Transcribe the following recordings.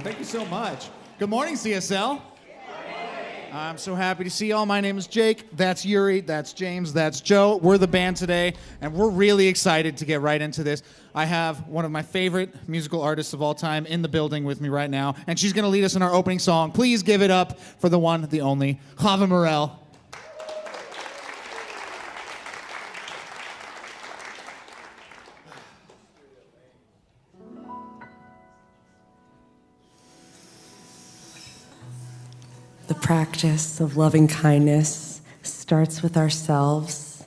Thank you so much. Good morning, CSL. I'm so happy to see y'all. My name is Jake. That's Yuri. That's James. That's Joe. We're the band today, and we're really excited to get right into this. I have one of my favorite musical artists of all time in the building with me right now, and she's going to lead us in our opening song. Please give it up for the one, the only, Chava Mirel. The practice of loving kindness starts with ourselves,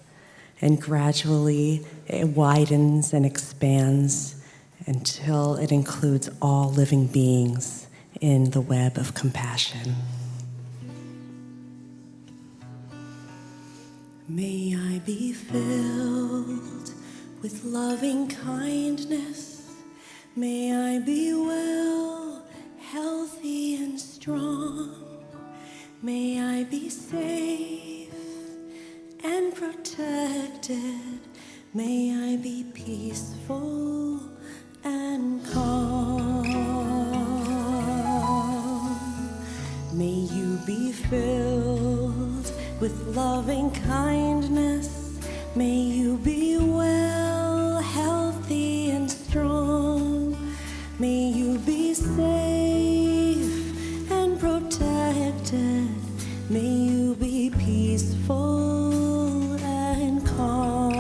and gradually it widens and expands until it includes all living beings in the web of compassion. May I be filled with loving kindness. May I be well, healthy, and strong. May I be safe and protected. May I be peaceful and calm. May you be filled with loving kindness. May you be well, healthy, and strong. May you be safe and protected. May you be peaceful and calm.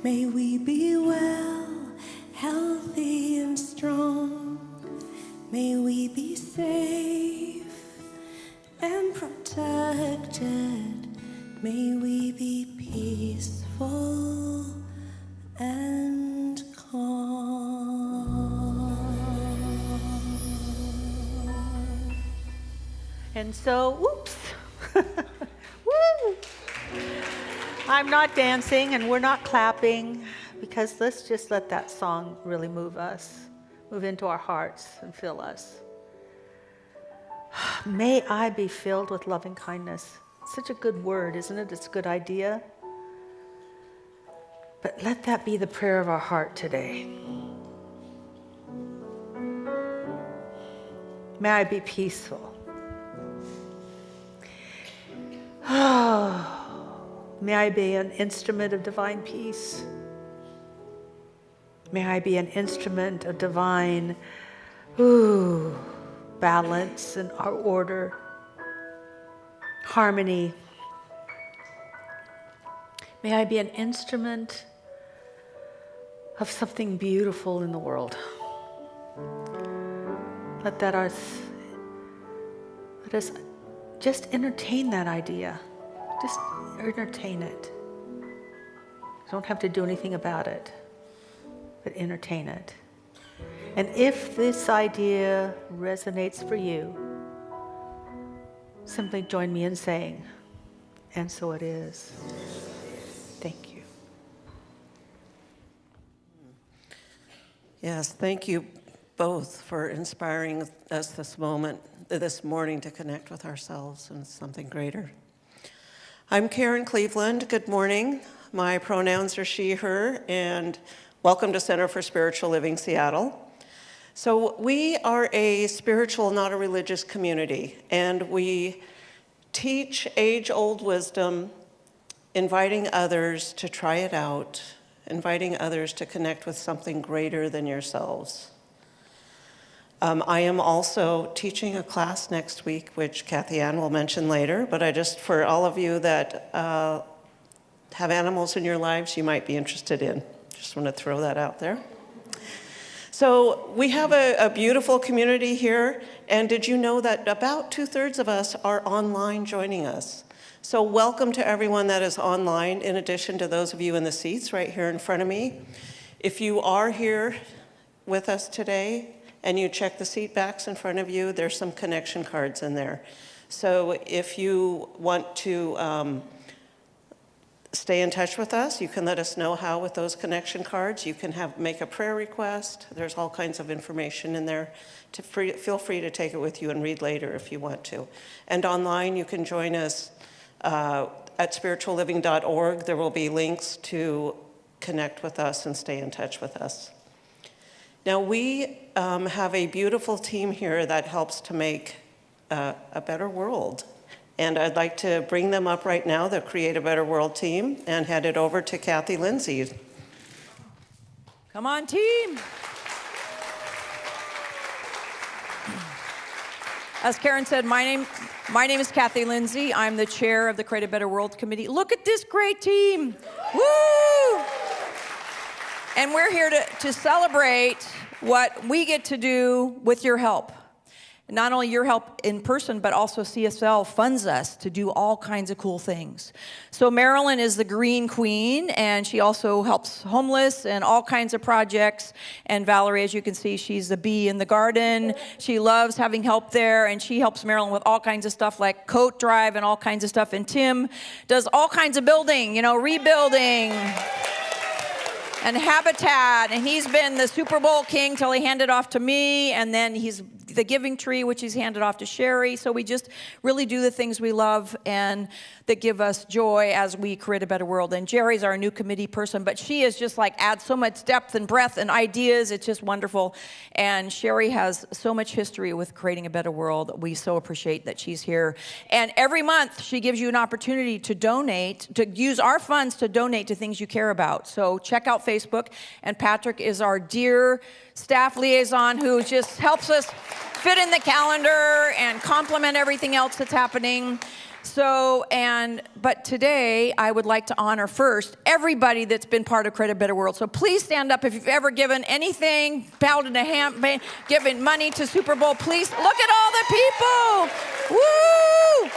May we be well, healthy, and strong. May we be safe and protected. May we be peaceful and calm. And so, whoops. Woo! I'm not dancing and we're not clapping because let's just let that song really move us, move into our hearts and fill us. May I be filled with loving kindness. Such a good word, isn't it? It's a good idea. But let that be the prayer of our heart today. May I be peaceful. May I be an instrument of divine peace. May I be an instrument of divine balance and order, harmony. May I be an instrument of something beautiful in the world. Let us just entertain that idea. Just entertain it. You don't have to do anything about it, but entertain it. And if this idea resonates for you, simply join me in saying, and so it is. Thank you. Yes, thank you both for inspiring us this morning to connect with ourselves and something greater. I'm Karen Cleveland. Good morning. My pronouns are she, her, and welcome to Center for Spiritual Living Seattle. So we are a spiritual, not a religious community, and we teach age-old wisdom, inviting others to try it out, inviting others to connect with something greater than yourselves. I am also teaching a class next week, which Kathianne will mention later, but for all of you that have animals in your lives you might be interested in. Just want to throw that out there. So we have a beautiful community here, and did you know that about 2/3 of us are online joining us? So welcome to everyone that is online, in addition to those of you in the seats right here in front of me. If you are here with us today and you check the seat backs in front of you, there's some connection cards in there. So if you want to stay in touch with us, you can let us know how with those connection cards. You can make a prayer request. There's all kinds of information in there. Feel free to take it with you and read later if you want to. And online, you can join us at spiritualliving.org. There will be links to connect with us and stay in touch with us. Now, we have a beautiful team here that helps to make a better world. And I'd like to bring them up right now, the Create a Better World team, and hand it over to Kathy Lindsay. Come on, team. As Karen said, my name is Kathy Lindsay. I'm the chair of the Create a Better World Committee. Look at this great team. Woo! And we're here to celebrate what we get to do with your help. Not only your help in person, but also CSL funds us to do all kinds of cool things. So Marilyn is the Green Queen, and she also helps homeless and all kinds of projects. And Valerie, as you can see, she's the bee in the garden. She loves having help there, and she helps Marilyn with all kinds of stuff like coat drive and all kinds of stuff. And Tim does all kinds of building, rebuilding and habitat, and he's been the Super Bowl king till he handed off to me, and then he's the Giving Tree, which he's handed off to Sherry. So we just really do the things we love and that give us joy as we create a better world. And Jerry's our new committee person, but she is just adds so much depth and breadth and ideas. It's just wonderful. And Sherry has so much history with creating a better world. We so appreciate that she's here. And every month she gives you an opportunity to donate, to use our funds to donate to things you care about. So check out Facebook. And Patrick is our dear staff liaison who just helps us fit in the calendar and complement everything else that's happening. But today I would like to honor first everybody that's been part of Create a Better World. So please stand up if you've ever given anything, pounded a ham, given money to Super Bowl. Please look at all the people. Woo!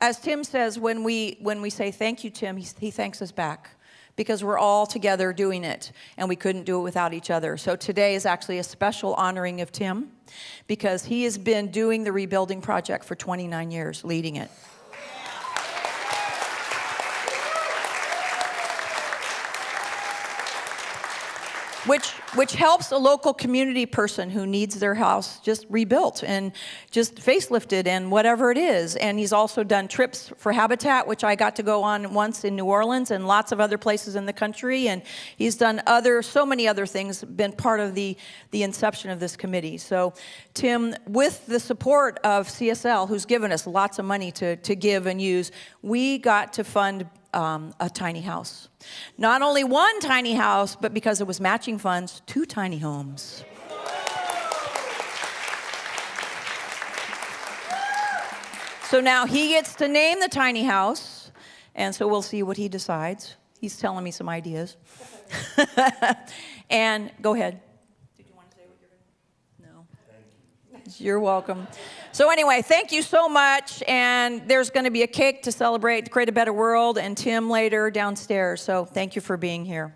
As Tim says, when we say thank you, Tim, he thanks us back because we're all together doing it, and we couldn't do it without each other. So today is actually a special honoring of Tim because he has been doing the rebuilding project for 29 years, leading it. which helps a local community person who needs their house just rebuilt and just facelifted and whatever it is. And he's also done trips for Habitat, which I got to go on once in New Orleans and lots of other places in the country. And he's done so many other things, been part of the inception of this committee. So Tim, with the support of CSL, who's given us lots of money to give and use, we got to fund a tiny house. Not only one tiny house, but because it was matching funds, 2 tiny homes. So now he gets to name the tiny house, and so we'll see what he decides. He's telling me some ideas. And go ahead. Did you want to say what you're going to? No. You're welcome. So anyway, thank you so much, and there's going to be a cake to celebrate to Create a Better World, and Tim later downstairs, so thank you for being here.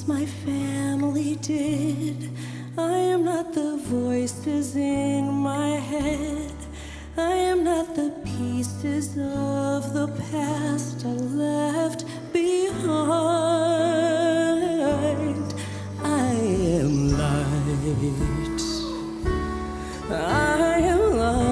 My family did. I am not the voices in my head. I am not the pieces of the past I left behind. I am light. I am light.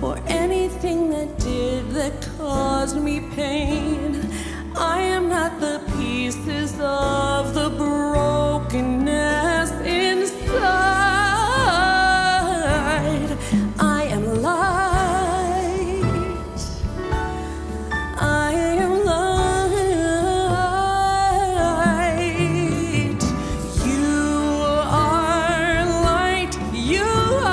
Or anything that caused me pain. I am not the pieces of the brokenness inside. I am light. I am light. You are light. You are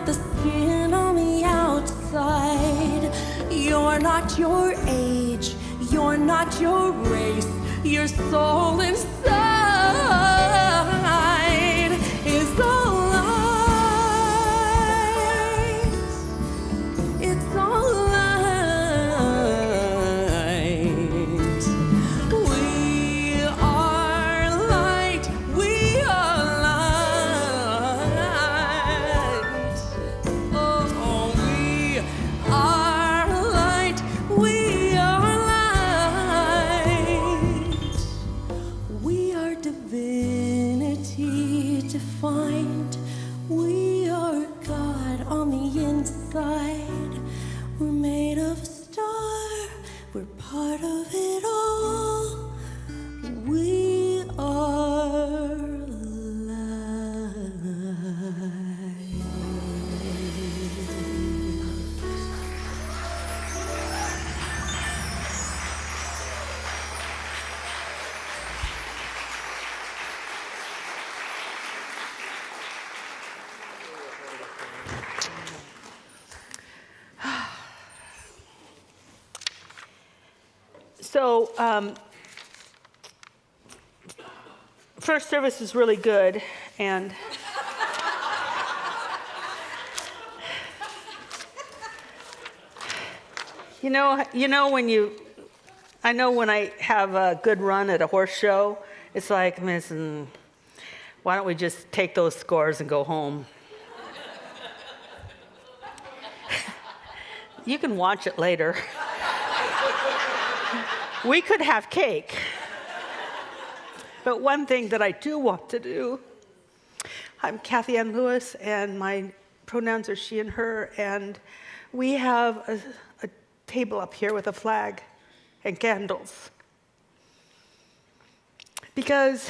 the skin on the outside. You're not your age, you're not your race, your soul inside is all light. It's all light. We are light, we are light. Oh, we are light, we are light. We are divinity defined. We are God on the inside. We're made of a star. We're part of it all. We are So, first service is really good, and I know when I have a good run at a horse show, it's like, why don't we just take those scores and go home? You can watch it later. We could have cake. But one thing that I do want to do, I'm Kathianne Lewis, and my pronouns are she and her, and we have a table up here with a flag and candles. Because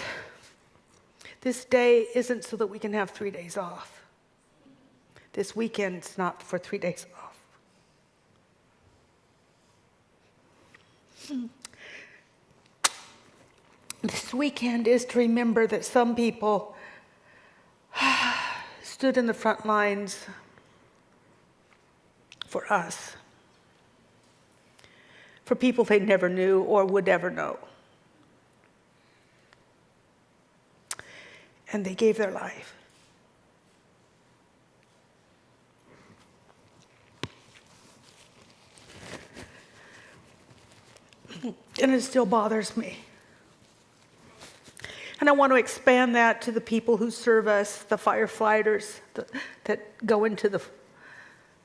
this day isn't so that we can have 3 days off. This weekend's not for 3 days off. This weekend is to remember that some people stood in the front lines for us, for people they never knew or would ever know. And they gave their life. And it still bothers me. And I want to expand that to the people who serve us, the firefighters that go into the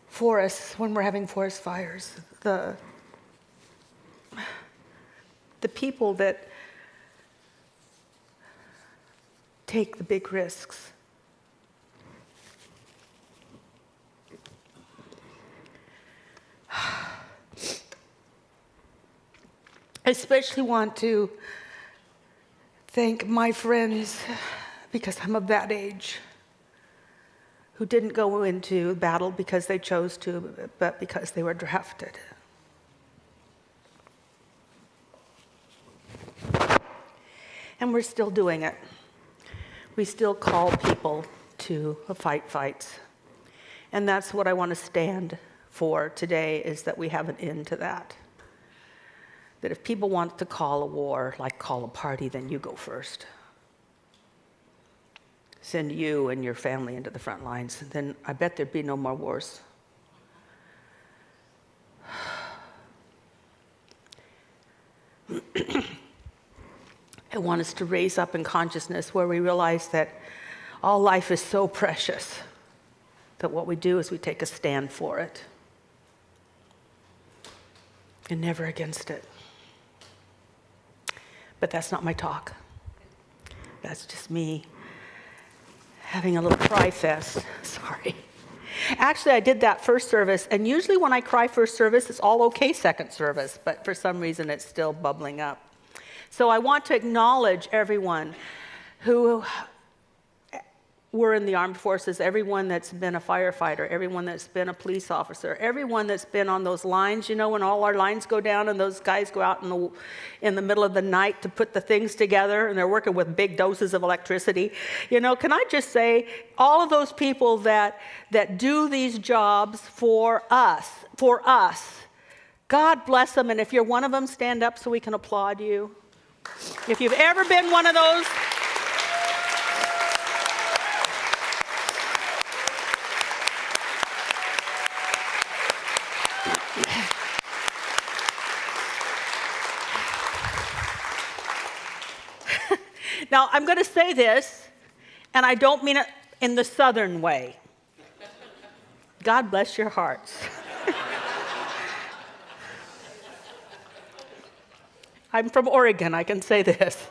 forests when we're having forest fires, the people that take the big risks. I especially want to thank my friends, because I'm of that age, who didn't go into battle because they chose to, but because they were drafted. And we're still doing it. We still call people to fight fights. And that's what I want to stand for today, is that we have an end to that. That if people want to call a war, like call a party, then you go first. Send you and your family into the front lines, then I bet there'd be no more wars. I want us to raise up in consciousness where we realize that all life is so precious that what we do is we take a stand for it and never against it. But that's not my talk. That's just me having a little cry fest. Sorry. Actually, I did that first service, and usually when I cry first service, it's all okay second service, but for some reason it's still bubbling up. So I want to acknowledge everyone who were in the armed forces, everyone that's been a firefighter, everyone that's been a police officer, everyone that's been on those lines, when all our lines go down and those guys go out in the middle of the night to put the things together, and they're working with big doses of electricity. Can I just say, all of those people that do these jobs for us, God bless them, and if you're one of them, stand up so we can applaud you. If you've ever been one of those, now, I'm going to say this, and I don't mean it in the Southern way. God bless your hearts. I'm from Oregon, I can say this.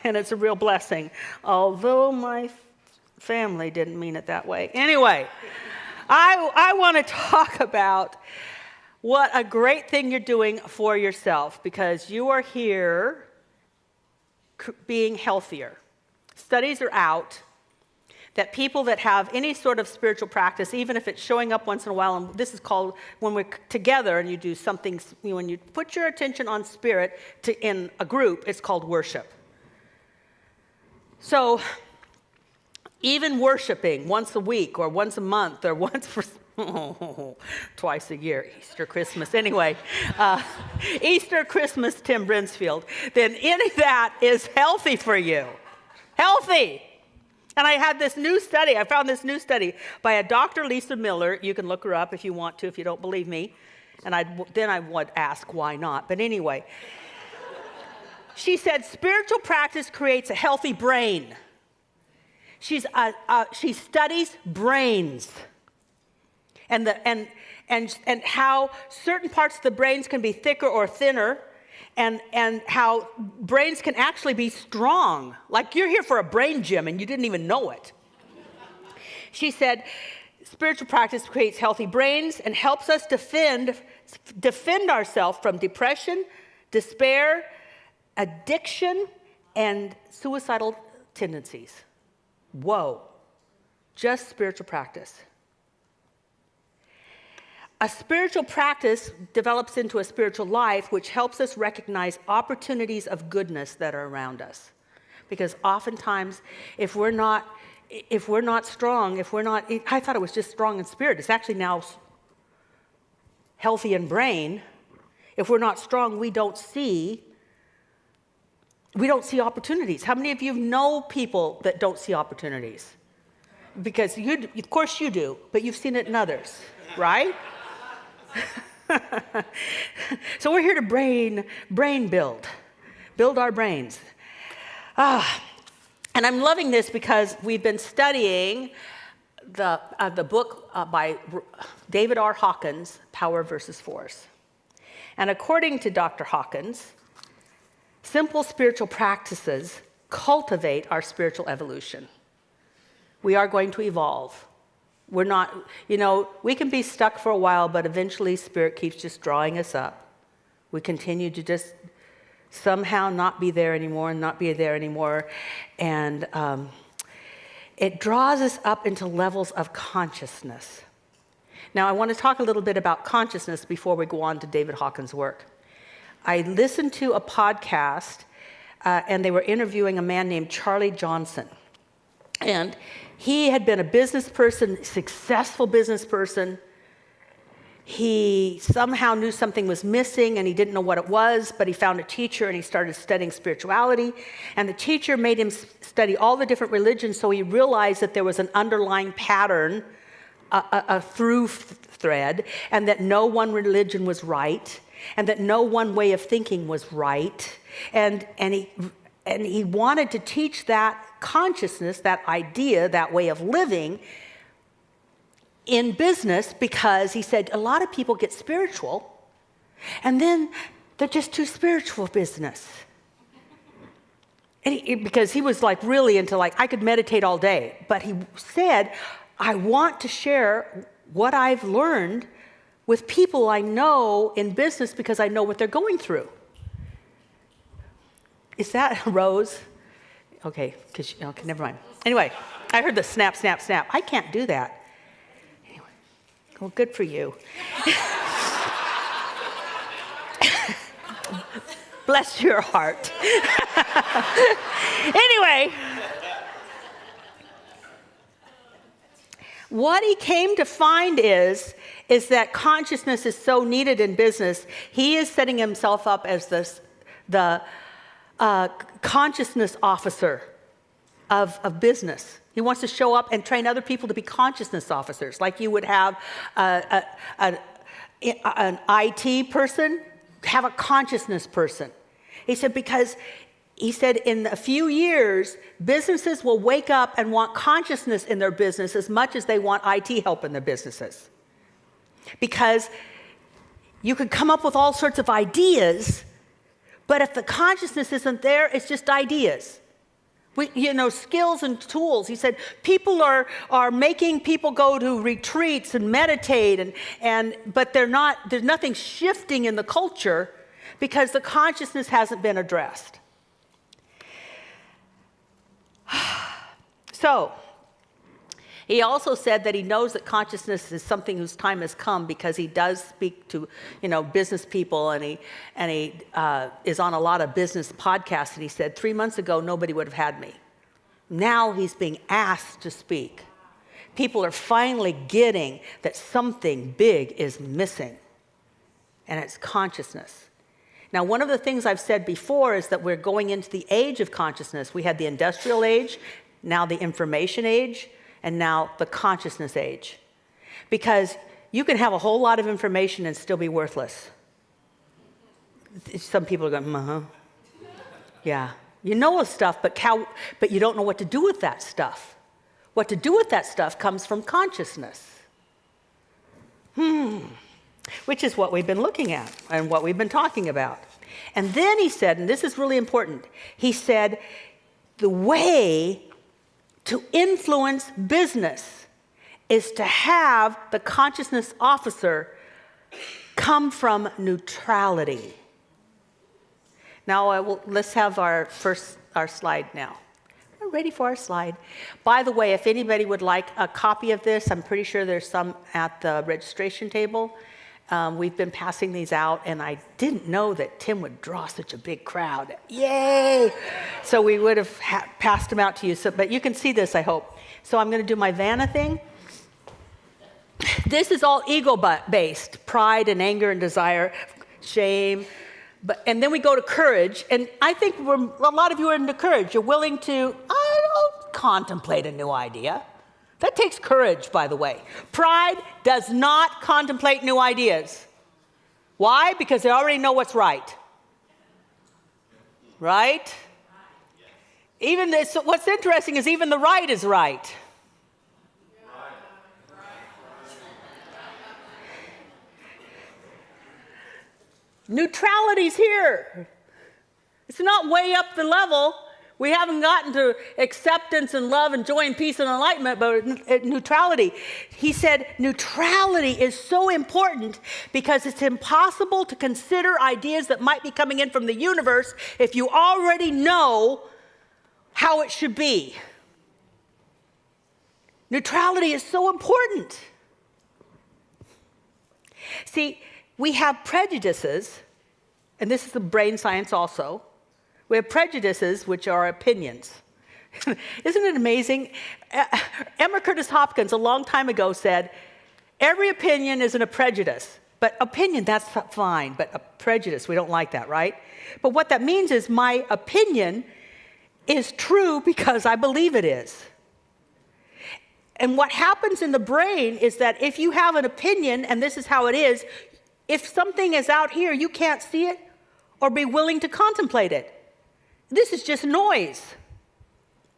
And it's a real blessing. Although my family didn't mean it that way. Anyway, I want to talk about what a great thing you're doing for yourself, because you are here being healthier. Studies are out that people that have any sort of spiritual practice, even if it's showing up once in a while, and this is called, when we're together and you do something, when you put your attention on spirit in a group, it's called worship. So even worshiping once a week or once a month or twice a year, Easter, Christmas, anyway, Easter, Christmas, Tim Brinsfield, then any of that is healthy for you. Healthy. And I found this new study by a Dr. Lisa Miller. You can look her up if you want to, if you don't believe me. And then I would ask why not. But anyway, she said spiritual practice creates a healthy brain. She studies brains and how certain parts of the brains can be thicker or thinner, and how brains can actually be strong. Like you're here for a brain gym and you didn't even know it. She said spiritual practice creates healthy brains and helps us defend ourselves from depression, despair, addiction, and suicidal tendencies. Whoa, just spiritual practice. A spiritual practice develops into a spiritual life, which helps us recognize opportunities of goodness that are around us. Because oftentimes, if we're not strong, I thought it was just strong in spirit. It's actually now healthy in brain. If we're not strong, we don't see opportunities. How many of you know people that don't see opportunities? Because of course you do, but you've seen it in others, right? So we're here to brain build our brains. And I'm loving this because we've been studying the book by David R. Hawkins, Power versus Force. And according to Dr. Hawkins, simple spiritual practices cultivate our spiritual evolution. We are going to evolve. We're not, we can be stuck for a while, but eventually Spirit keeps just drawing us up. We continue to just somehow not be there anymore and not be there anymore. And it draws us up into levels of consciousness. Now, I want to talk a little bit about consciousness before we go on to David Hawkins' work. I listened to a podcast, and they were interviewing a man named Charlie Johnson. And he had been a business person, successful business person. He somehow knew something was missing, and he didn't know what it was, but he found a teacher, and he started studying spirituality. And the teacher made him study all the different religions, so he realized that there was an underlying pattern, a through thread, and that no one religion was right, and that no one way of thinking was right. And he wanted to teach that consciousness, that idea, that way of living in business, because he said a lot of people get spiritual and then they're just too spiritual for business. And because he was like really into I could meditate all day, but he said, I want to share what I've learned with people I know in business because I know what they're going through. Is that a Rose? Okay, never mind. Anyway, I heard the snap, snap, snap. I can't do that. Anyway, well, good for you. Bless your heart. Anyway, what he came to find is that consciousness is so needed in business. He is setting himself up as the consciousness officer of business. He wants to show up and train other people to be consciousness officers, like you would have an IT person, have a consciousness person. He said, because he said in a few years, businesses will wake up and want consciousness in their business as much as they want IT help in their businesses. Because you could come up with all sorts of ideas, but if the consciousness isn't there, it's just ideas. Skills and tools. He said people are making people go to retreats and meditate, but there's nothing shifting in the culture because the consciousness hasn't been addressed. So, he also said that he knows that consciousness is something whose time has come because he does speak to, business people, and he is on a lot of business podcasts. And he said 3 months ago nobody would have had me. Now he's being asked to speak. People are finally getting that something big is missing, and it's consciousness. Now, one of the things I've said before is that we're going into the age of consciousness. We had the industrial age, now the information age, and now the consciousness age. Because you can have a whole lot of information and still be worthless. Some people are going, uh-huh. Yeah. You know stuff, but you don't know what to do with that stuff. What to do with that stuff comes from consciousness. Which is what we've been looking at and what we've been talking about. And then he said, and this is really important, he said, the way to influence business is to have the consciousness officer come from neutrality. Now, let's have our slide now. We're ready for our slide. By the way, if anybody would like a copy of this, I'm pretty sure there's some at the registration table. We've been passing these out, and I didn't know that Tim would draw such a big crowd. Yay! So we would have passed them out to you. But you can see this, I hope. So I'm going to do my Vanna thing. This is all ego-based, pride and anger and desire, shame. And then we go to courage, and I think a lot of you are into courage. You're willing to, contemplate a new idea. That takes courage, by the way. Pride does not contemplate new ideas. Why? Because they already know what's right. Right? Even this, what's interesting is even the right is right. Neutrality's here. It's not way up the level. We haven't gotten to acceptance and love and joy and peace and enlightenment, but neutrality. He said neutrality is so important because it's impossible to consider ideas that might be coming in from the universe if you already know how it should be. Neutrality is so important. See, we have prejudices, and this is the brain science also. We have prejudices, which are opinions. Isn't it amazing? Emma Curtis Hawkins, a long time ago, said, every opinion isn't a prejudice. But opinion, that's fine. But a prejudice, we don't like that, right? But what that means is my opinion is true because I believe it is. And what happens in the brain is that if you have an opinion, and this is how it is, if something is out here, you can't see it or be willing to contemplate it. This is just noise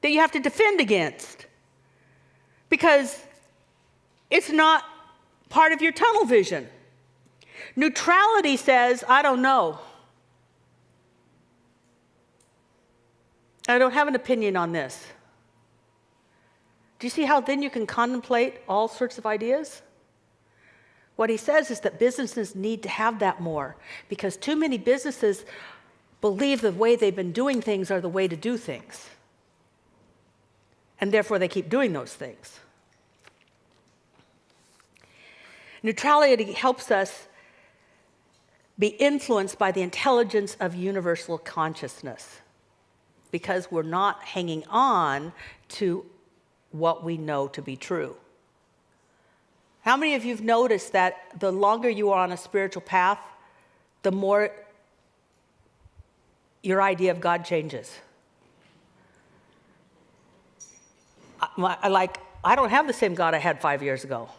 that you have to defend against because it's not part of your tunnel vision. Neutrality says, I don't know. I don't have an opinion on this. Do you see how then you can contemplate all sorts of ideas? What he says is that businesses need to have that more because too many businesses believe the way they've been doing things are the way to do things. And therefore they keep doing those things. Neutrality helps us be influenced by the intelligence of universal consciousness because we're not hanging on to what we know to be true. How many of you have noticed that the longer you are on a spiritual path, the more your idea of God changes? I don't have the same God I had 5 years ago.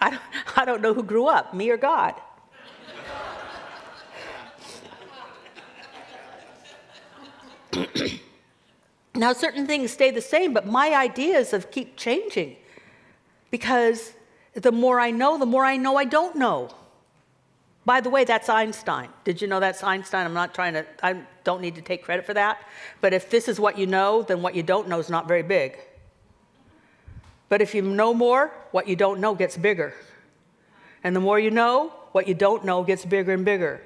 I don't know who grew up, me or God. Now, certain things stay the same, but my ideas keep changing. Because the more I know I don't know. By the way, that's Einstein. Did you know that's Einstein? I don't need to take credit for that. But if this is what you know, then what you don't know is not very big. But if you know more, what you don't know gets bigger. And the more you know, what you don't know gets bigger and bigger.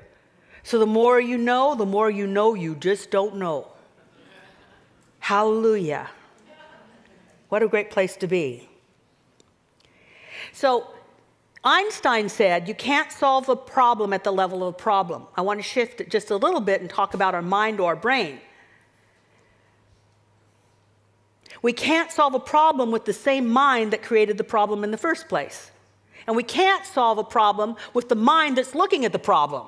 So the more you know you just don't know. Hallelujah. What a great place to be. So Einstein said you can't solve a problem at the level of a problem. I want to shift it just a little bit and talk about our mind or our brain. We can't solve a problem with the same mind that created the problem in the first place. And we can't solve a problem with the mind that's looking at the problem.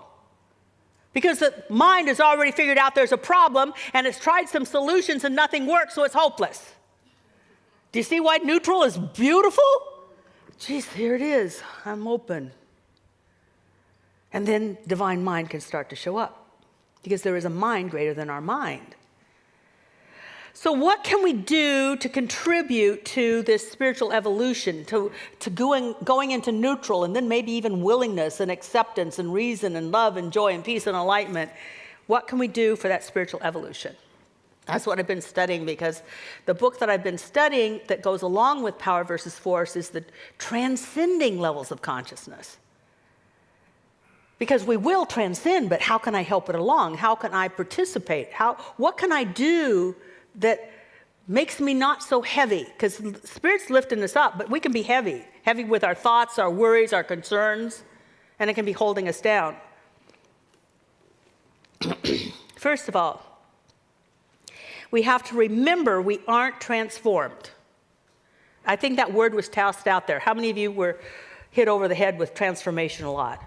Because the mind has already figured out there's a problem and it's tried some solutions and nothing works, so it's hopeless. Do you see why neutral is beautiful? geez, here it is. I'm open. And then divine mind can start to show up because there is a mind greater than our mind. So what can we do to contribute to this spiritual evolution, to going into neutral and then maybe even willingness and acceptance and reason and love and joy and peace and enlightenment? What can we do for that spiritual evolution? That's what I've been studying, because the book that I've been studying that goes along with Power versus Force is the Transcending Levels of Consciousness. Because we will transcend, but how can I help it along? How can I participate? What can I do that makes me not so heavy? Because Spirit's lifting us up, but we can be heavy with our thoughts, our worries, our concerns, and it can be holding us down. First of all, we have to remember we aren't transformed. I think that word was tossed out there. How many of you were hit over the head with transformation a lot?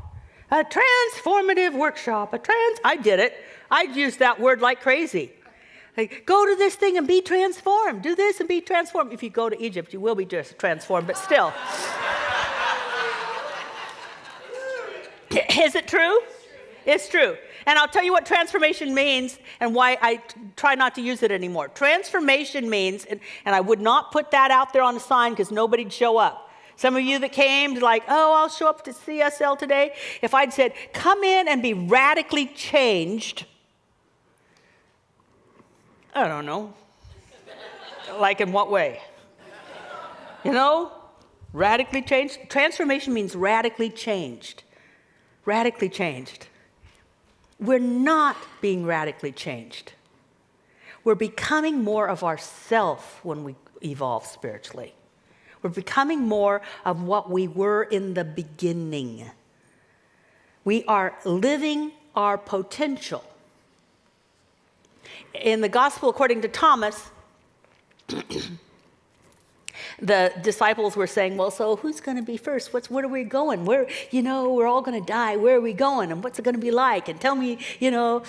A transformative workshop, I did it. I used that word like crazy. Like, go to this thing and be transformed. Do this and be transformed. If you go to Egypt, you will be just transformed, but still. Is it true? It's true. And I'll tell you what transformation means and why I try not to use it anymore. Transformation means, and I would not put that out there on a sign because nobody'd show up. Some of you that came like, oh, I'll show up to CSL today. If I'd said, come in and be radically changed, I don't know. Like in what way? You know? Radically changed. Transformation means radically changed. Radically changed. We're not being radically changed. We're becoming more of ourself when we evolve spiritually. We're becoming more of what we were in the beginning. We are living our potential. In the Gospel according to Thomas, the disciples were saying, well, so who's going to be first? Where are we going? We're all going to die. Where are we going? And what's it going to be like? And tell me what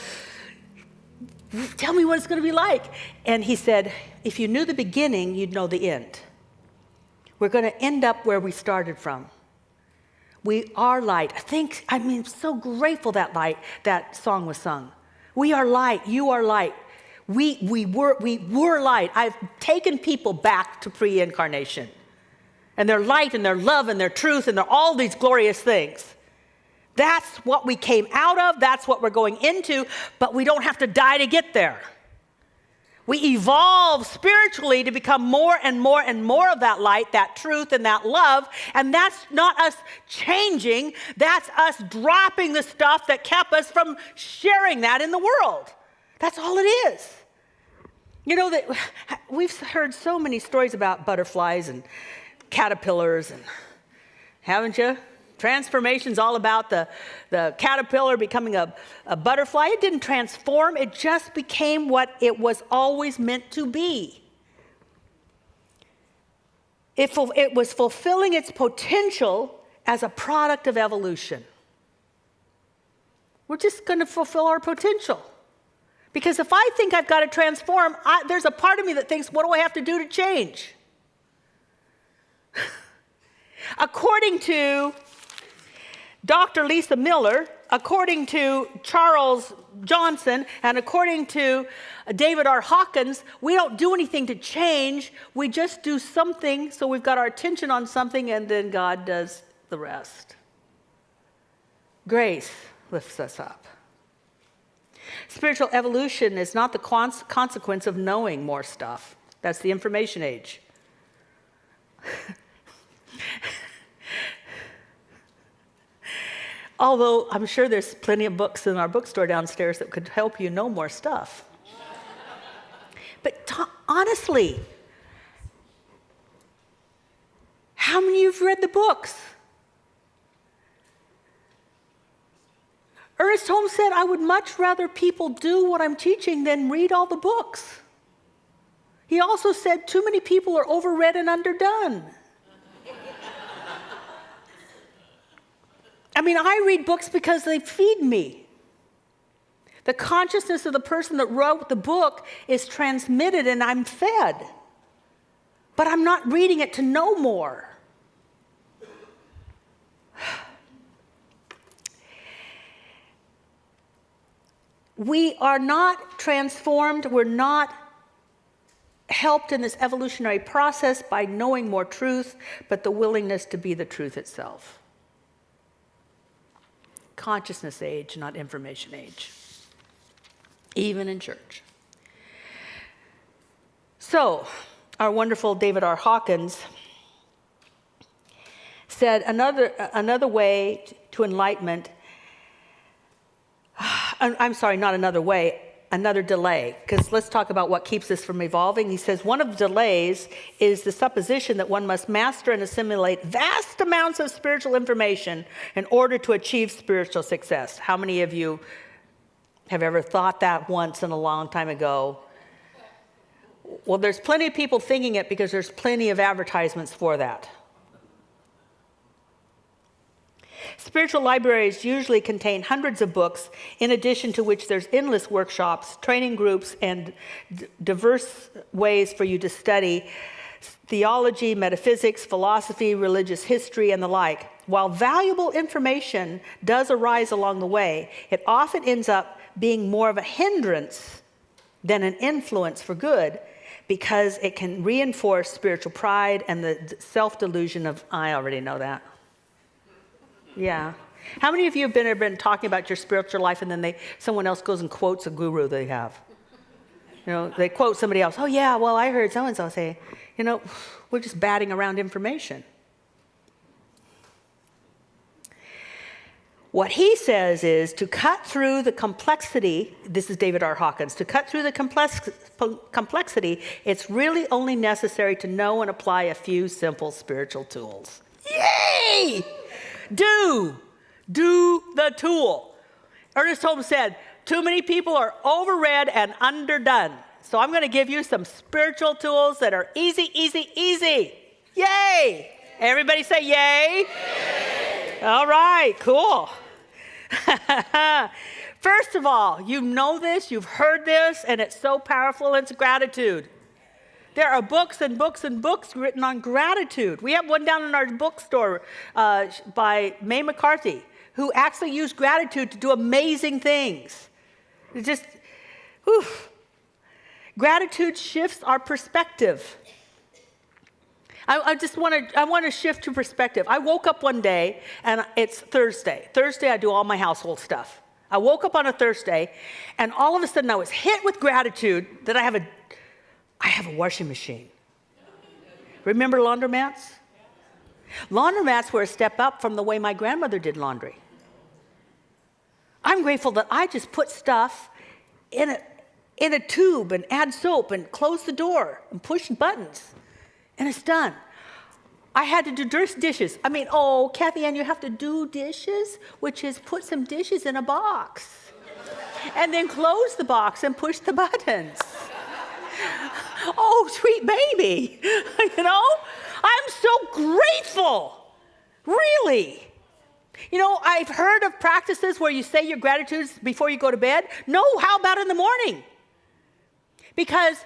it's going to be like. And he said, if you knew the beginning, you'd know the end. We're going to end up where we started from. We are light. I'm so grateful that song was sung. We are light. You are light. We were light. I've taken people back to pre-incarnation. And their light and their love and their truth and they're all these glorious things. That's what we came out of. That's what we're going into. But we don't have to die to get there. We evolve spiritually to become more and more and more of that light, that truth, and that love. And that's not us changing. That's us dropping the stuff that kept us from sharing that in the world. That's all it is. You know, that we've heard so many stories about butterflies and caterpillars, and haven't you? Transformation's all about the caterpillar becoming a butterfly. It didn't transform. It just became what it was always meant to be. It was fulfilling its potential as a product of evolution. We're just going to fulfill our potential. Because if I think I've got to transform, there's a part of me that thinks, what do I have to do to change? According to Dr. Lisa Miller, according to Charles Johnson, and according to David R. Hawkins, we don't do anything to change. We just do something, so we've got our attention on something, and then God does the rest. Grace lifts us up. Spiritual evolution is not the consequence of knowing more stuff. That's the information age. Although I'm sure there's plenty of books in our bookstore downstairs that could help you know more stuff. But honestly, how many of you have read the books? Ernest Holmes said, I would much rather people do what I'm teaching than read all the books. He also said, too many people are overread and underdone. I read books because they feed me. The consciousness of the person that wrote the book is transmitted and I'm fed. But I'm not reading it to know more. we are not transformed, we're not helped in this evolutionary process by knowing more truth, but the willingness to be the truth itself. Consciousness age, not information age, even in church. So, our wonderful David R. Hawkins said another way to enlightenment, I'm sorry, not another way, another delay, because let's talk about what keeps us from evolving. He says one of the delays is the supposition that one must master and assimilate vast amounts of spiritual information in order to achieve spiritual success. How many of you have ever thought that once in a long time ago? Well, there's plenty of people thinking it because there's plenty of advertisements for that. Spiritual libraries usually contain hundreds of books, in addition to which there's endless workshops, training groups, and diverse ways for you to study theology, metaphysics, philosophy, religious history, and the like. While valuable information does arise along the way, it often ends up being more of a hindrance than an influence for good, because it can reinforce spiritual pride and the self-delusion of, I already know that. Yeah. How many of you have been talking about your spiritual life and then someone else goes and quotes a guru they have? You know, they quote somebody else. Oh yeah, well I heard so-and-so say, you know, we're just batting around information. What he says is to cut through the complexity, this is David R. Hawkins, to cut through the complexity, it's really only necessary to know and apply a few simple spiritual tools. Yay! Do the tool. Ernest Holmes said, too many people are overread and underdone. So I'm going to give you some spiritual tools that are easy, easy, easy. Yay! Everybody say yay. Yay! All right, cool. First of all, you know this, you've heard this, and it's so powerful, it's gratitude. There are books and books and books written on gratitude. We have one down in our bookstore by Mae McCarthy, who actually used gratitude to do amazing things. It just, whew. Gratitude shifts our perspective. I want to shift to perspective. I woke up one day, and it's Thursday. Thursday, I do all my household stuff. I woke up on a Thursday, and all of a sudden, I was hit with gratitude that I have a washing machine. Remember laundromats? Laundromats were a step up from the way my grandmother did laundry. I'm grateful that I just put stuff in a tube and add soap and close the door and push buttons. And it's done. I had to do dishes. I mean, oh, Kathianne, you have to do dishes, which is put some dishes in a box. And then close the box and push the buttons. Oh, sweet baby. You know, I'm so grateful. Really. You know, I've heard of practices where you say your gratitudes before you go to bed. No, how about in the morning? Because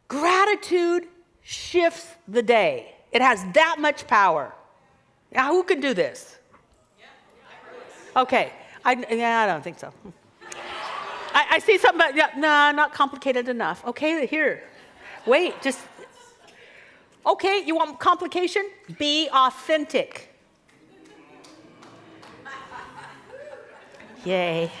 gratitude shifts the day. It has that much power. Now, who can do this? Okay. I don't think so. I see something, but not complicated enough. Okay, here. Wait, just. Okay, you want complication? Be authentic. Yay.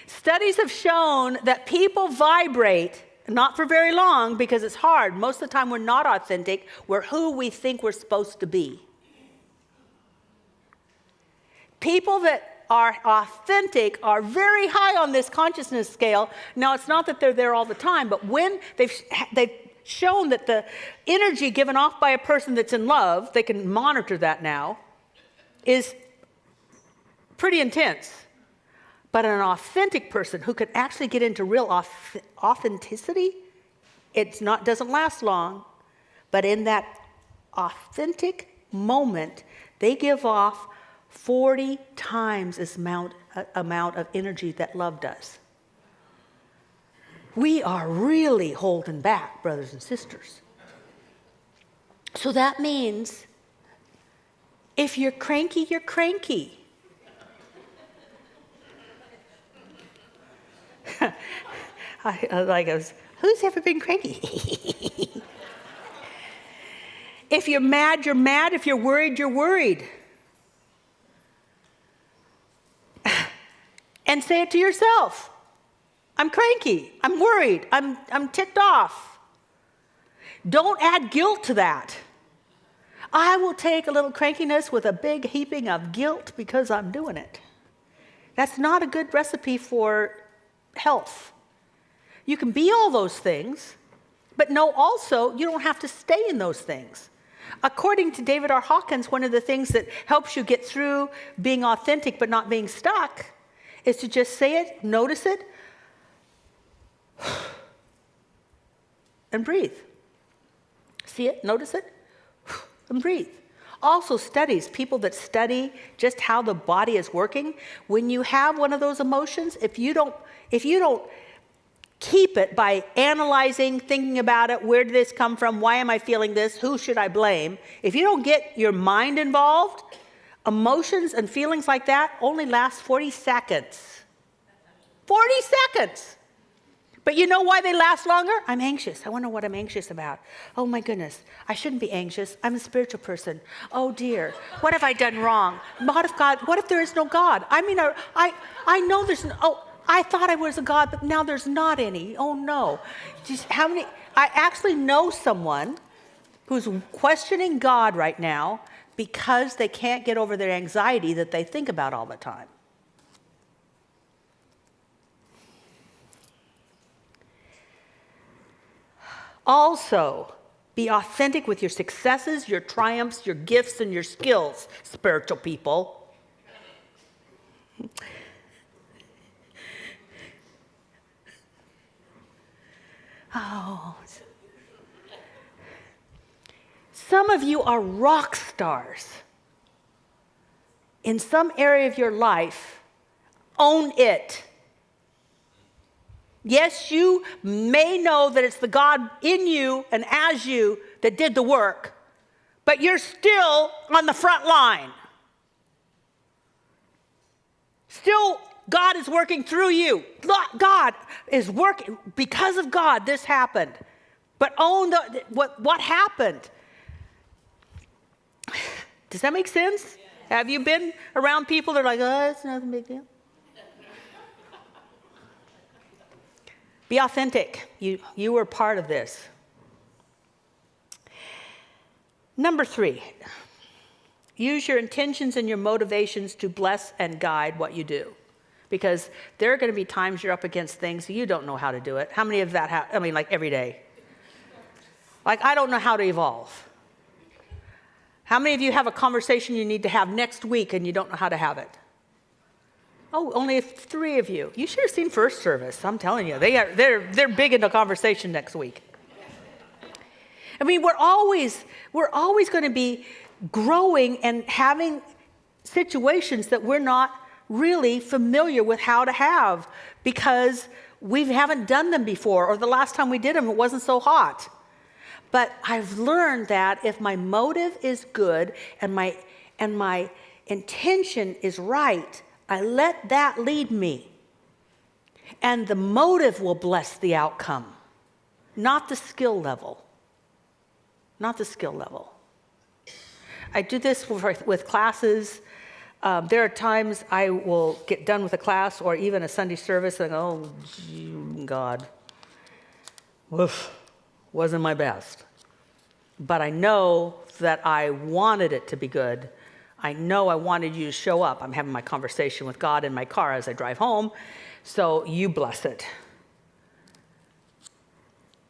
Studies have shown that people vibrate, not for very long because it's hard. Most of the time we're not authentic. We're who we think we're supposed to be. People that are authentic are very high on this consciousness scale. Now, it's not that they're there all the time, but when they've shown that the energy given off by a person that's in love, they can monitor that now, is pretty intense. But an authentic person who can actually get into real authenticity, doesn't last long, but in that authentic moment, they give off 40 times as amount of energy that love does. We are really holding back, brothers and sisters. So that means if you're cranky, you're cranky. Who's ever been cranky? If you're mad, you're mad. If you're worried, you're worried. And say it to yourself. I'm cranky. I'm worried. I'm ticked off. Don't add guilt to that. I will take a little crankiness with a big heaping of guilt because I'm doing it. That's not a good recipe for health. You can be all those things, but know also you don't have to stay in those things. According to David R. Hawkins, one of the things that helps you get through being authentic but not being stuck is to just say it, notice it, and breathe. See it, notice it, and breathe. Also studies, people that study just how the body is working, when you have one of those emotions, if you don't keep it by analyzing, thinking about it, where did this come from, why am I feeling this, who should I blame? If you don't get your mind involved, emotions and feelings like that only last 40 seconds. 40 seconds. But you know why they last longer? I'm anxious. I wonder what I'm anxious about. Oh my goodness, I shouldn't be anxious. I'm a spiritual person. Oh dear, what have I done wrong? What if there is no God? I mean, I know there's no, I thought I was a God, but now there's not any. Oh no. I actually know someone who's questioning God right now because they can't get over their anxiety that they think about all the time. Also, be authentic with your successes, your triumphs, your gifts, and your skills, spiritual people. Oh. Some of you are rock stars. In some area of your life, own it. Yes, you may know that it's the God in you and as you that did the work, but you're still on the front line. Still, God is working through you. God is working. Because of God, this happened. But own what happened. Does that make sense? Yeah. Have you been around people that are like, oh, it's nothing big deal? Be authentic. You were part of this. Number 3, use your intentions and your motivations to bless and guide what you do. Because there are going to be times you're up against things you don't know how to do it. How many of that like every day? Like, I don't know how to evolve. How many of you have a conversation you need to have next week and you don't know how to have it? Oh, only 3 of you. You should have seen first service. I'm telling you, they're big into conversation next week. I mean, we're always going to be growing and having situations that we're not really familiar with how to have because we haven't done them before, or the last time we did them, it wasn't so hot. But I've learned that if my motive is good and my intention is right, I let that lead me. And the motive will bless the outcome, not the skill level. Not the skill level. I do this with classes. There are times I will get done with a class or even a Sunday service and go, oh, God, oof, wasn't my best. But I know that I wanted it to be good. I know I wanted you to show up. I'm having my conversation with God in my car as I drive home, so you bless it.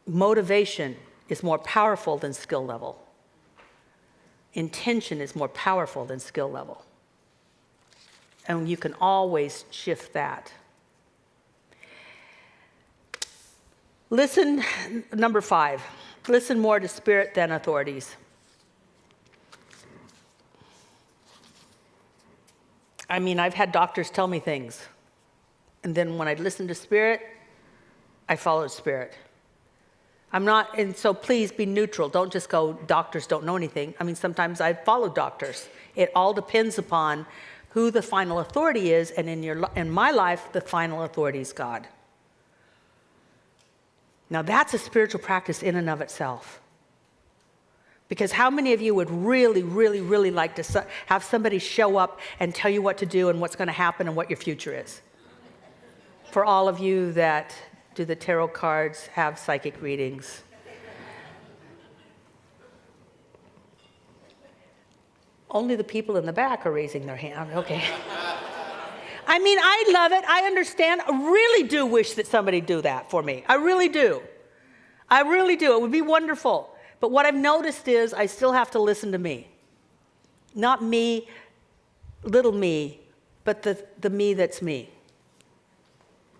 Motivation is more powerful than skill level. Intention is more powerful than skill level. And you can always shift that. Listen, number 5, listen more to spirit than authorities. I mean, I've had doctors tell me things. And then when I listened to spirit, I followed spirit. And so please be neutral. Don't just go, doctors don't know anything. I mean, sometimes I follow doctors. It all depends upon who the final authority is, and in my life, the final authority is God. Now that's a spiritual practice in and of itself. Because how many of you would really, really, really like to have somebody show up and tell you what to do and what's going to happen and what your future is? For all of you that do the tarot cards, have psychic readings. Only the people in the back are raising their hand. Okay. I mean, I love it. I understand. I really do wish that somebody do that for me. I really do. I really do. It would be wonderful. But what I've noticed is I still have to listen to me. Not me, little me, but the me that's me.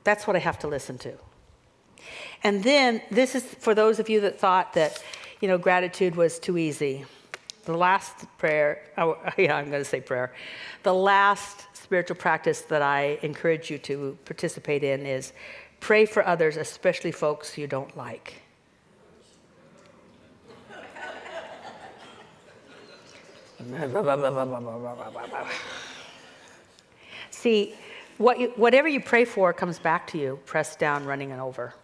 That's what I have to listen to. And then, this is for those of you that thought that, gratitude was too easy. The last prayer, I'm going to say prayer. The last spiritual practice that I encourage you to participate in is pray for others, especially folks you don't like. See, whatever you pray for comes back to you, pressed down, running and over.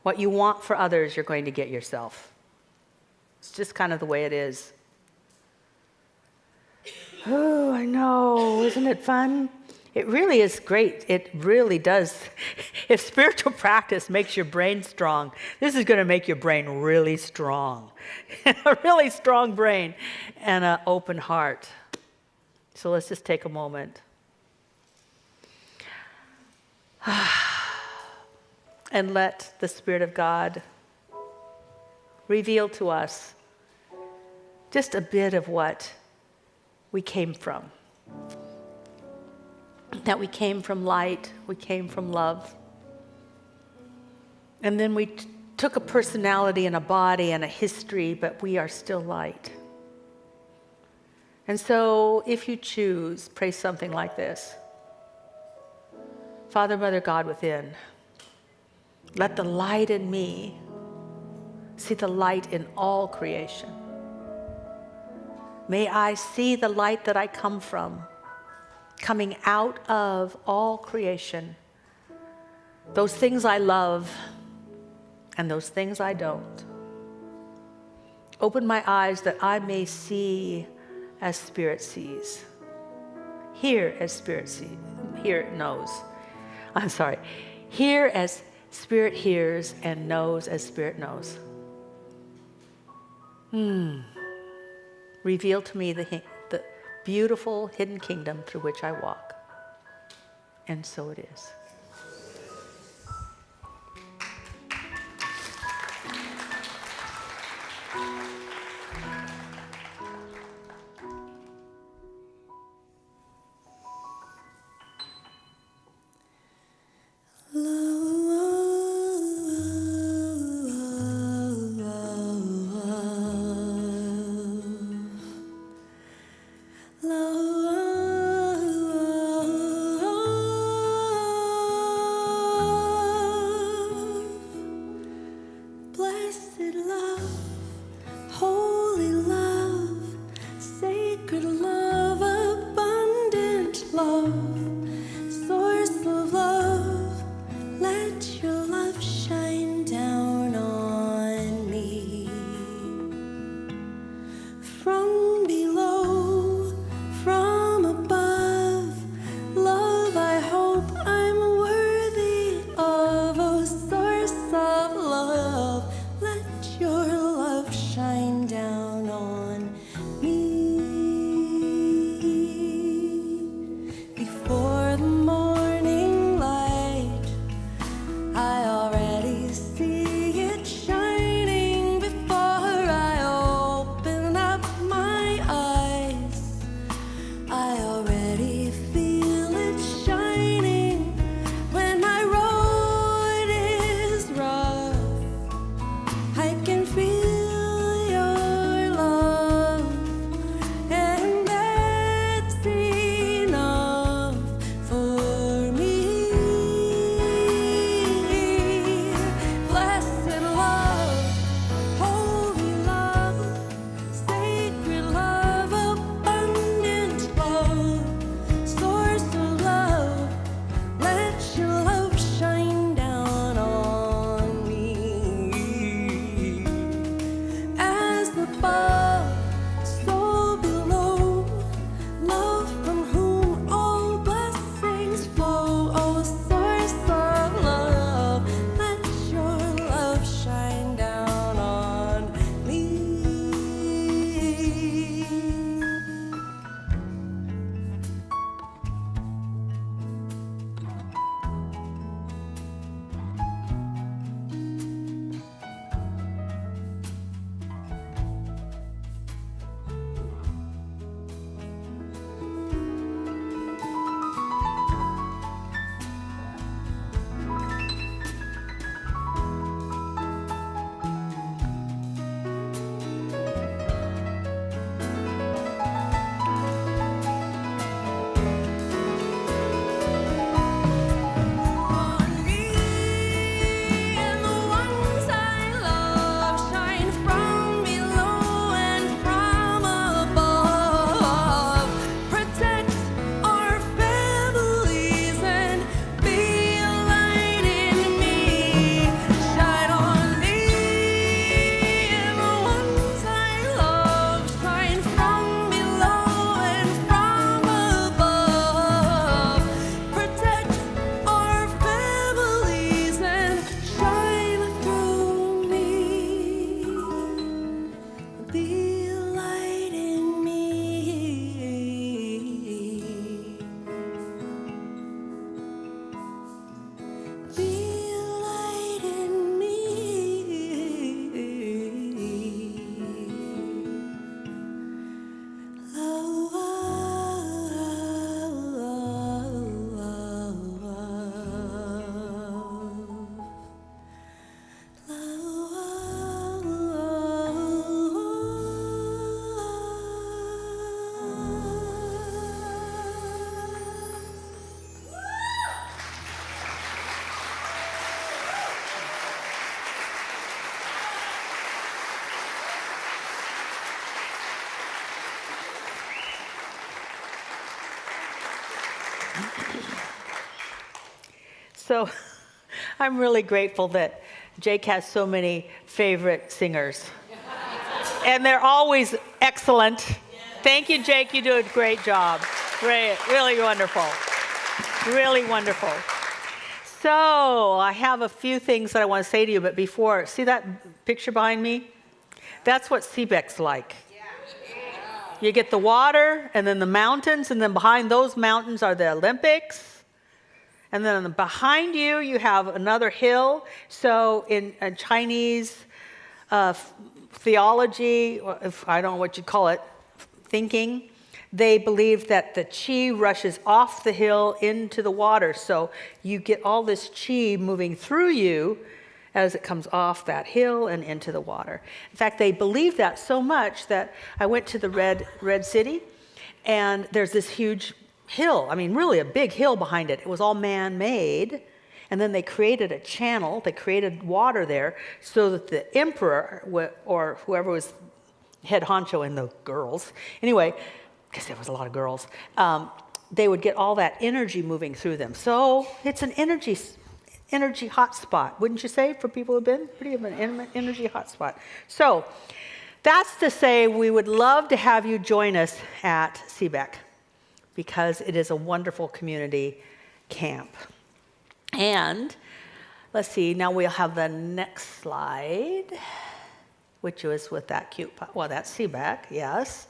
What you want for others, you're going to get yourself. It's just kind of the way it is. Oh, I know. Isn't it fun? It really is great. It really does. If spiritual practice makes your brain strong, this is going to make your brain really strong. A really strong brain and an open heart. So let's just take a moment. And let the Spirit of God reveal to us just a bit of what we came from. That we came from light, we came from love. And then we took a personality and a body and a history, but we are still light. And so if you choose, pray something like this. Father, Mother, God within, let the light in me see the light in all creation. May I see the light that I come from, coming out of all creation. Those things I love and those things I don't. Open my eyes that I may see as Spirit sees. Hear as Spirit sees. Knows. I'm sorry. Hear as Spirit hears and knows as Spirit knows. Reveal to me the beautiful hidden kingdom through which I walk. And so it is. So I'm really grateful that Jake has so many favorite singers. And they're always excellent. Thank you, Jake. You do a great job. Great. Really wonderful. Really wonderful. So I have a few things that I want to say to you, but before, see that picture behind me? That's what Seebeck's like. You get the water, and then the mountains, and then behind those mountains are the Olympics. And then behind you, you have another hill. So in Chinese theology, or if, I don't know what you call it, thinking, they believe that the chi rushes off the hill into the water. So you get all this chi moving through you as it comes off that hill and into the water. In fact, they believe that so much that I went to the Red City, and there's this huge hill. I mean, really a big hill behind it. It was all man-made, and then they created a channel. They created water there so that the emperor, or whoever was head honcho in the girls, anyway, because there was a lot of girls, they would get all that energy moving through them. So it's an energy hotspot, wouldn't you say, for people who've been? Pretty of an energy hotspot. So that's to say we would love to have you join us at Seebeck because it is a wonderful community camp. And let's see, now we'll have the next slide, which was with that cute, well, that's Seebeck, yes.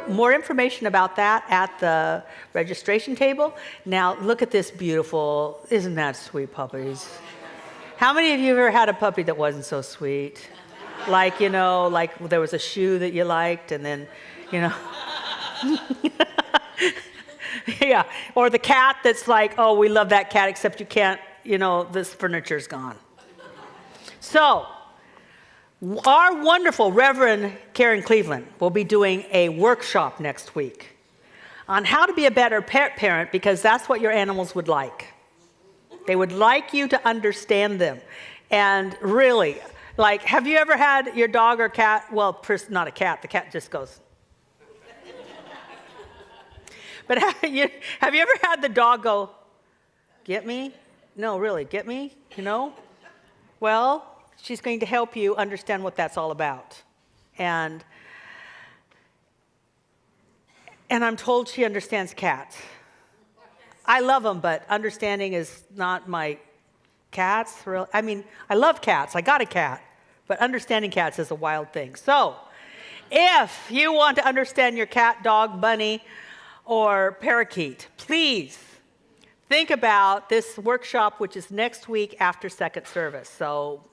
More information about that at the registration table. Now, look at this beautiful, isn't that sweet, puppies? How many of you have ever had a puppy that wasn't so sweet? Like, you know, like there was a shoe that you liked, and then, you know. Yeah, or the cat that's like, oh, we love that cat, except you can't, you know, this furniture's gone. So, our wonderful Reverend Karen Cleveland will be doing a workshop next week on how to be a better pet parent, because that's what your animals would like. They would like you to understand them. And really, like, have you ever had your dog or cat, well, not a cat, the cat just goes. But have you ever had the dog go, get me? No, really, get me? You know? Well, she's going to help you understand what that's all about. And I'm told she understands cats. I love them, but understanding is not my cats. I mean, I love cats. I got a cat. But understanding cats is a wild thing. So if you want to understand your cat, dog, bunny, or parakeet, please think about this workshop, which is next week after second service. So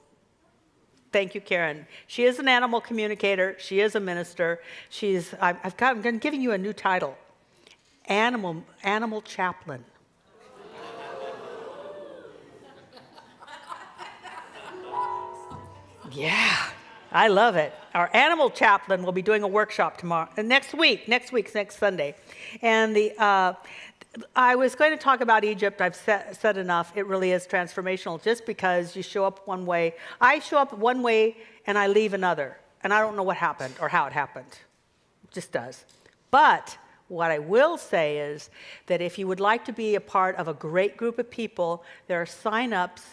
thank you, Karen. She is an animal communicator. She is a minister. I'm giving you a new title, animal chaplain. Yeah, I love it. Our animal chaplain will be doing a workshop tomorrow, next Sunday. And I was going to talk about Egypt. I've said enough. It really is transformational just because you show up one way. I show up one way and I leave another. And I don't know what happened or how it happened. It just does. But what I will say is that if you would like to be a part of a great group of people, there are sign-ups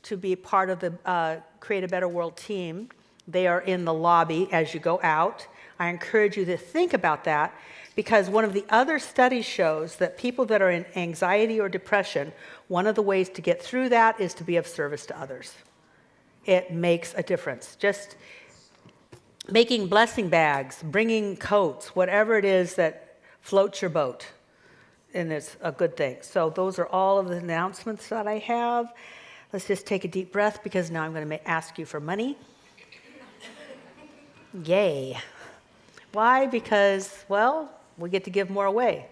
to be part of the Create a Better World team. They are in the lobby as you go out. I encourage you to think about that, because one of the other studies shows that people that are in anxiety or depression, one of the ways to get through that is to be of service to others. It makes a difference. Just making blessing bags, bringing coats, whatever it is that floats your boat, and it's a good thing. So those are all of the announcements that I have. Let's just take a deep breath, because now I'm going to ask you for money. Yay. Why? Because, well, we get to give more away.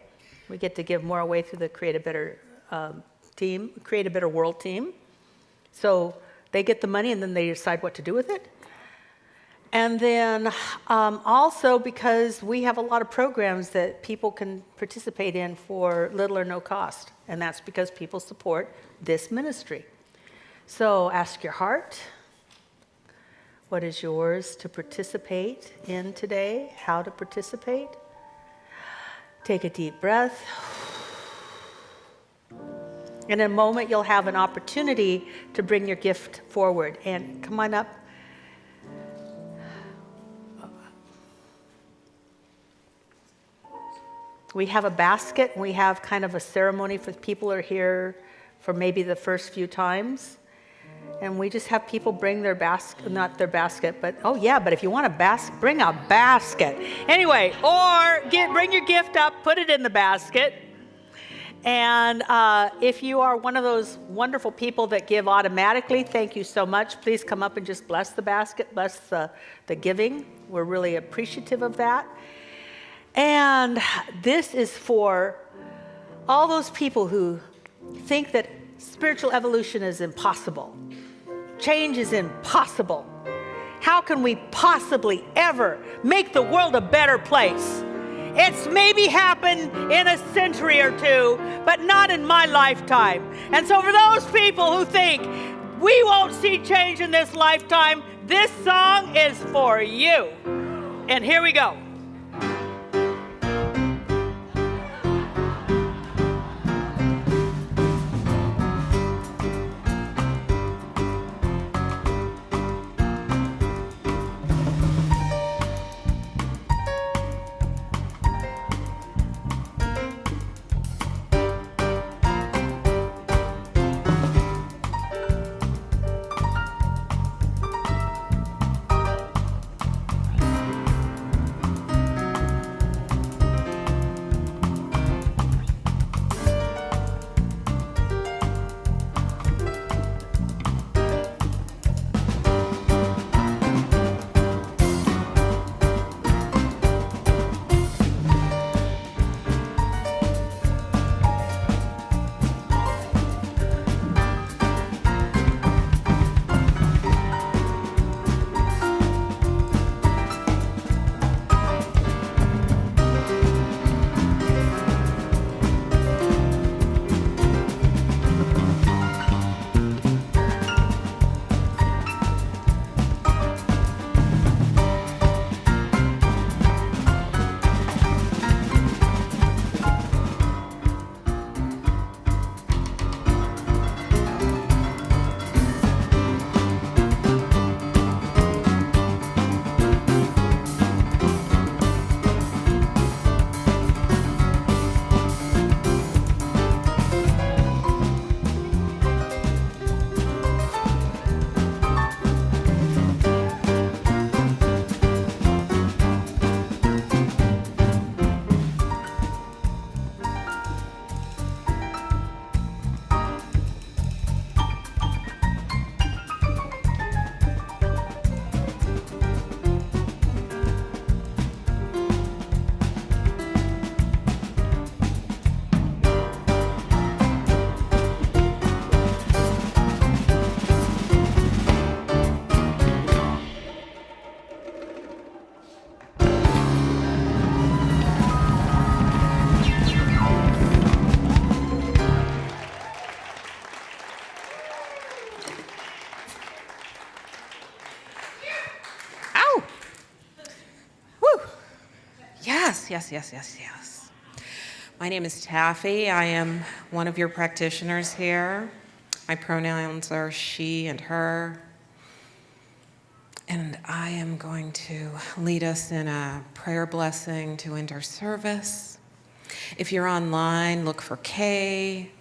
We get to give more away through the Create a Better team, Create a Better World team. So they get the money and then they decide what to do with it. And then also because we have a lot of programs that people can participate in for little or no cost. And that's because people support this ministry. So ask your heart, what is yours to participate in today? How to participate? Take a deep breath. In a moment, you'll have an opportunity to bring your gift forward. And come on up. We have a basket, and we have kind of a ceremony for people who are here for maybe the first few times. And we just have people bring their basket, not their basket, but, oh yeah, but if you want a basket, bring a basket. Anyway, or bring your gift up, put it in the basket. And if you are one of those wonderful people that give automatically, thank you so much. Please come up and just bless the basket, bless the giving. We're really appreciative of that. And this is for all those people who think that spiritual evolution is impossible. Change is impossible. How can we possibly ever make the world a better place? It's maybe happened in a century or two, but not in my lifetime. And so for those people who think we won't see change in this lifetime, this song is for you. And here we go. Yes. My name is Taffy. I am one of your practitioners here. My pronouns are she and her. And I am going to lead us in a prayer blessing to end our service. If you're online, look for Kay.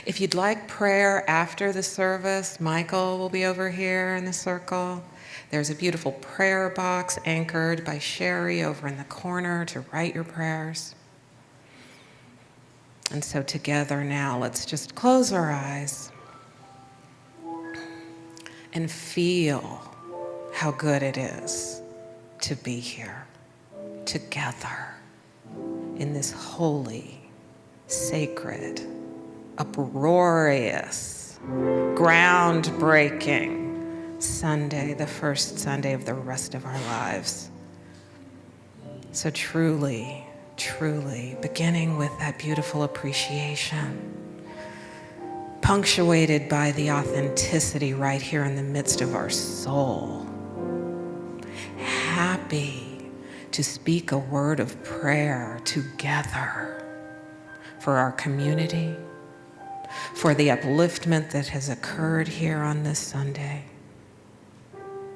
If you'd like prayer after the service, Michael will be over here in the circle. There's a beautiful prayer box anchored by Sherry over in the corner to write your prayers. And so together now, let's just close our eyes and feel how good it is to be here together in this holy, sacred, uproarious, groundbreaking Sunday, the first Sunday of the rest of our lives. So truly, beginning with that beautiful appreciation, punctuated by the authenticity right here in the midst of our soul. Happy to speak a word of prayer together for our community, for the upliftment that has occurred here on this Sunday,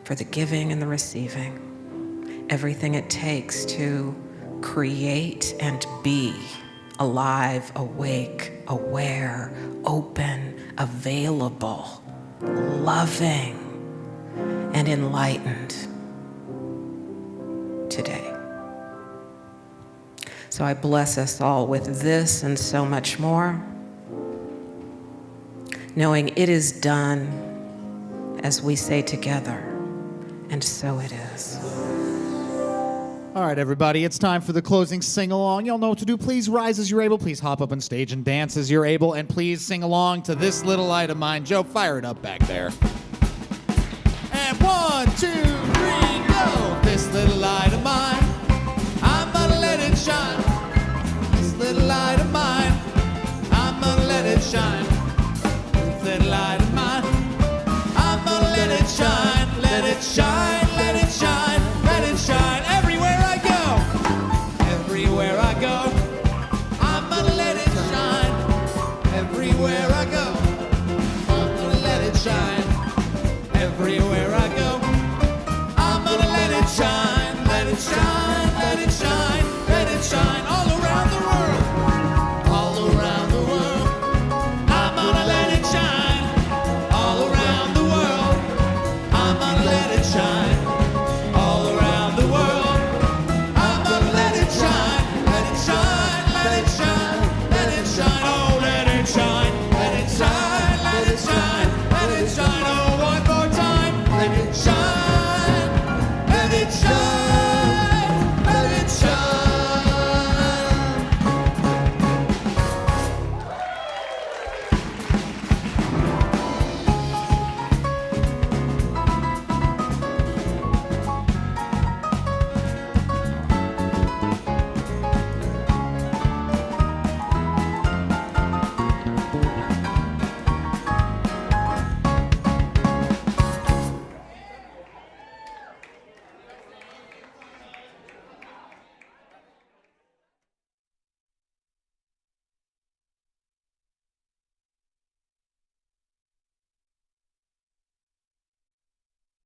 for the giving and the receiving, everything it takes to create and be alive, awake, aware, open, available, loving, and enlightened today. So I bless us all with this and so much more, knowing it is done as we say together, and so it is. All right, everybody, it's time for the closing sing-along. Y'all know what to do. Please rise as you're able. Please hop up on stage and dance as you're able. And please sing along to This Little Light of Mine. Joe, fire it up back there. And 1, 2, 3, go! This little light of mine, I'm gonna let it shine. This little light of mine, I'm gonna let it shine. This little light of mine, I'm gonna let it shine. Let it shine, let it shine, let it shine. Everywhere I go, everywhere I go, I'm gonna let it shine. Everywhere I go, I'm gonna let it shine. Everywhere